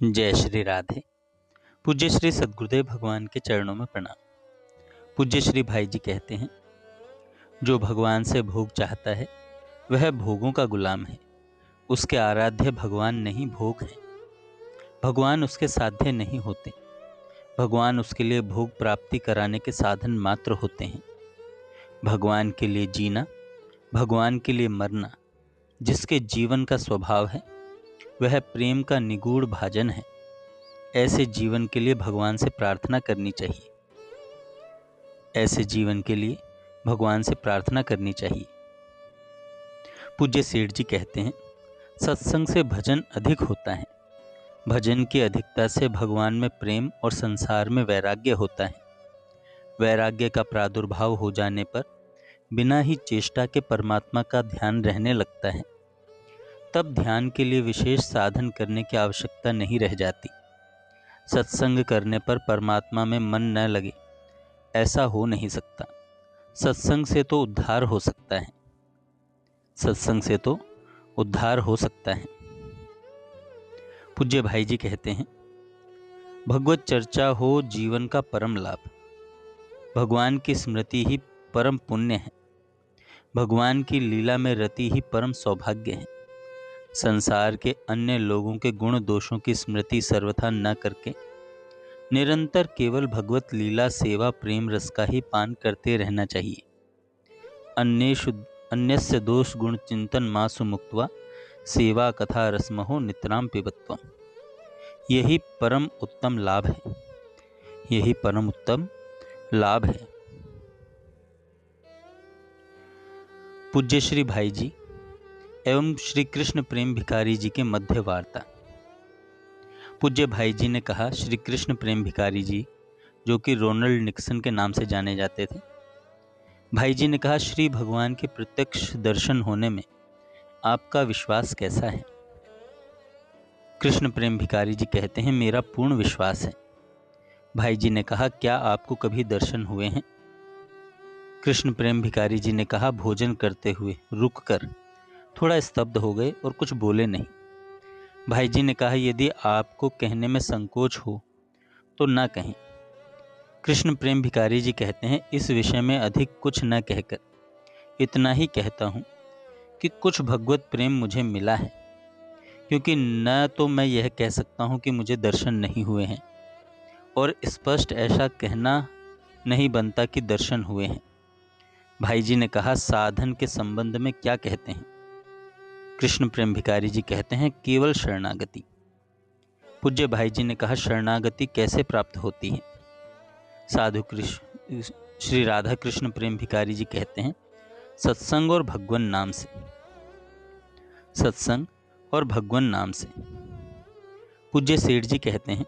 जय श्री राधे। पूज्य श्री सद्गुरुदेव भगवान के चरणों में प्रणाम। पूज्य श्री भाई जी कहते हैं, जो भगवान से भोग चाहता है वह भोगों का गुलाम है। उसके आराध्य भगवान नहीं, भोग है। भगवान उसके साध्य नहीं होते। भगवान उसके लिए भोग प्राप्ति कराने के साधन मात्र होते हैं। भगवान के लिए जीना, भगवान के लिए मरना जिसके जीवन का स्वभाव है, वह प्रेम का निगूढ़ भाजन है। ऐसे जीवन के लिए भगवान से प्रार्थना करनी चाहिए। ऐसे जीवन के लिए भगवान से प्रार्थना करनी चाहिए। पूज्य सेठ जी कहते हैं, सत्संग से भजन अधिक होता है। भजन की अधिकता से भगवान में प्रेम और संसार में वैराग्य होता है। वैराग्य का प्रादुर्भाव हो जाने पर बिना ही चेष्टा के परमात्मा का ध्यान रहने लगता है। तब ध्यान के लिए विशेष साधन करने की आवश्यकता नहीं रह जाती। सत्संग करने पर परमात्मा में मन न लगे, ऐसा हो नहीं सकता। सत्संग से तो उद्धार हो सकता है। सत्संग से तो उद्धार हो सकता है। पूज्य भाई जी कहते हैं, भगवत चर्चा हो जीवन का परम लाभ। भगवान की स्मृति ही परम पुण्य है। भगवान की लीला में रति ही परम सौभाग्य है। संसार के अन्य लोगों के गुण दोषों की स्मृति सर्वथा न करके निरंतर केवल भगवत लीला सेवा प्रेम रस का ही पान करते रहना चाहिए। अन्यस्य दोष गुण चिंतन मासु मुक्त्वा सेवा कथा रसमहो नितराम पिबत्वम। यही परम उत्तम लाभ है। यही परम उत्तम लाभ है। पूज्य श्री भाई जी एवं श्री कृष्ण प्रेम भिखारी जी के मध्य वार्ता। पूज्य भाई जी ने कहा, श्री कृष्ण प्रेम भिखारी जी जो कि रोनाल्ड निक्सन के नाम से जाने जाते थे, भाई जी ने कहा, श्री भगवान के प्रत्यक्ष दर्शन होने में आपका विश्वास कैसा है? कृष्ण प्रेम भिखारी जी कहते हैं, मेरा पूर्ण विश्वास है। भाई जी ने कहा, क्या आपको कभी दर्शन हुए हैं? कृष्ण प्रेम भिखारी जी ने कहा, भोजन करते हुए रुककर थोड़ा स्तब्ध हो गए और कुछ बोले नहीं। भाई जी ने कहा, यदि आपको कहने में संकोच हो तो ना कहें। कृष्ण प्रेम भिखारी जी कहते हैं, इस विषय में अधिक कुछ न कहकर इतना ही कहता हूँ कि कुछ भगवत प्रेम मुझे मिला है, क्योंकि न तो मैं यह कह सकता हूँ कि मुझे दर्शन नहीं हुए हैं, और स्पष्ट ऐसा कहना नहीं बनता कि दर्शन हुए हैं। भाई जी ने कहा, साधन के संबंध में क्या कहते हैं? कृष्ण प्रेम भिखारी जी कहते हैं, केवल शरणागति। पूज्य भाई जी ने कहा, शरणागति कैसे प्राप्त होती है? साधु कृष्ण श्री राधा कृष्ण प्रेम भिखारी जी कहते हैं, सत्संग और भगवान नाम से। सत्संग और भगवान नाम से। पूज्य सेठ जी कहते हैं,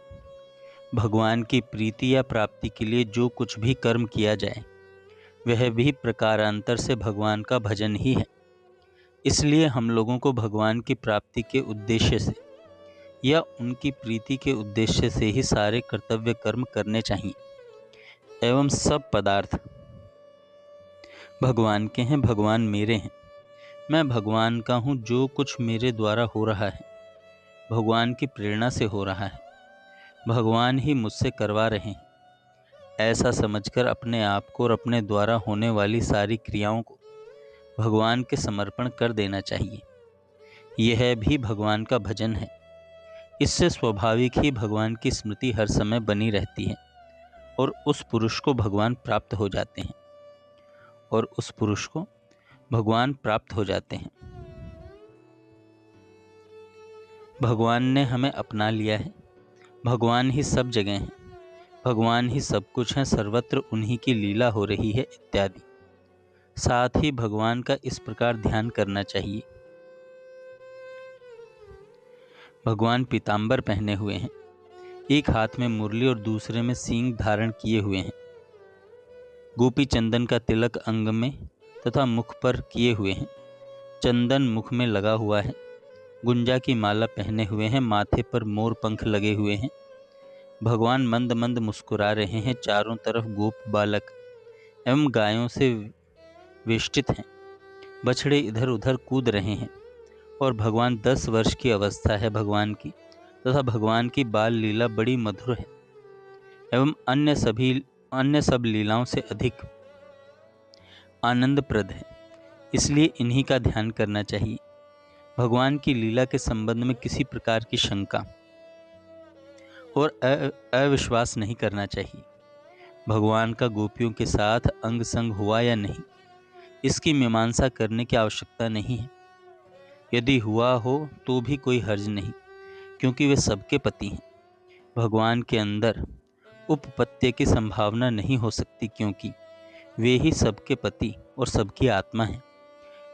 भगवान की प्रीति या प्राप्ति के लिए जो कुछ भी कर्म किया जाए वह भी प्रकारांतर से भगवान का भजन ही है। इसलिए हम लोगों को भगवान की प्राप्ति के उद्देश्य से या उनकी प्रीति के उद्देश्य से ही सारे कर्तव्य कर्म करने चाहिए। एवं सब पदार्थ भगवान के हैं, भगवान मेरे हैं, मैं भगवान का हूँ। जो कुछ मेरे द्वारा हो रहा है भगवान की प्रेरणा से हो रहा है, भगवान ही मुझसे करवा रहे हैं। ऐसा समझकर अपने आप को और अपने द्वारा होने वाली सारी क्रियाओं को भगवान के समर्पण कर देना चाहिए। यह भी भगवान का भजन है। इससे स्वाभाविक ही भगवान की स्मृति हर समय बनी रहती है और उस पुरुष को भगवान प्राप्त हो जाते हैं। भगवान ने हमें अपना लिया है। भगवान ही सब जगह हैं। भगवान ही सब कुछ है। सर्वत्र उन्हीं की लीला हो रही है इत्यादि। साथ ही भगवान का इस प्रकार ध्यान करना चाहिए। भगवान पीतांबर पहने हुए हैं, एक हाथ में मुरली और दूसरे में सींग धारण किए हुए हैं। गोपी चंदन का तिलक अंग में तथा मुख पर किए हुए हैं। चंदन मुख में लगा हुआ है। गुंजा की माला पहने हुए हैं। माथे पर मोर पंख लगे हुए हैं। भगवान मंद मंद मुस्कुरा रहे हैं। चारों तरफ गोप बालक एवं गायों से वेष्टित हैं। बछड़े इधर उधर कूद रहे हैं और भगवान 10 वर्ष की अवस्था है भगवान की, तथा भगवान की बाल लीला बड़ी मधुर है एवं अन्य सब लीलाओं से अधिक आनंदप्रद है, इसलिए इन्हीं का ध्यान करना चाहिए। भगवान की लीला के संबंध में किसी प्रकार की शंका और अविश्वास नहीं करना चाहिए। भगवान का गोपियों के साथ अंग संग हुआ या नहीं, इसकी मीमांसा करने की आवश्यकता नहीं है। यदि हुआ हो तो भी कोई हर्ज नहीं, क्योंकि वे सबके पति हैं। भगवान के अंदर उपपत्ति की संभावना नहीं हो सकती, क्योंकि वे ही सबके पति और सबकी आत्मा हैं।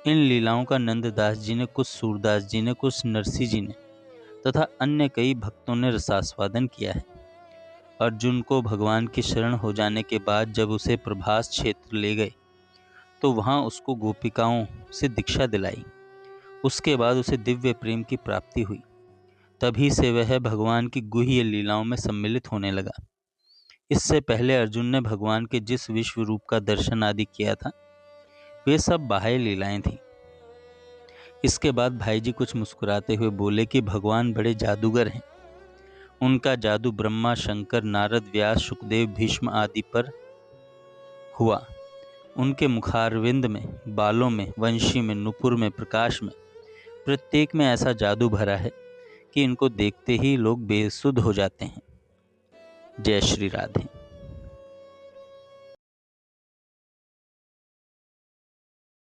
इन लीलाओं का नंददास जी ने, कुछ सूरदास जी ने, कुछ नरसिंह जी ने तथा अन्य कई भक्तों ने रसास्वादन किया है। अर्जुन को भगवान की शरण हो जाने के बाद जब उसे प्रभास क्षेत्र ले गए तो वहां उसको गोपिकाओं से दीक्षा दिलाई। उसके बाद उसे दिव्य प्रेम की प्राप्ति हुई। तभी से वह भगवान की गुह्य लीलाओं में सम्मिलित होने लगा। इससे पहले अर्जुन ने भगवान के जिस विश्व रूप का दर्शन आदि किया था, वे सब बाह्य लीलाएं थीं। इसके बाद भाई जी कुछ मुस्कुराते हुए बोले कि भगवान बड़े जादूगर हैं। उनका जादू ब्रह्मा, शंकर, नारद, व्यास, शुकदेव, भीष्म आदि पर हुआ। उनके मुखारविंद में, बालों में, वंशी में, नुपुर में, प्रकाश में, प्रत्येक में ऐसा जादू भरा है कि इनको देखते ही लोग बेसुध हो जाते हैं। जय श्री राधे।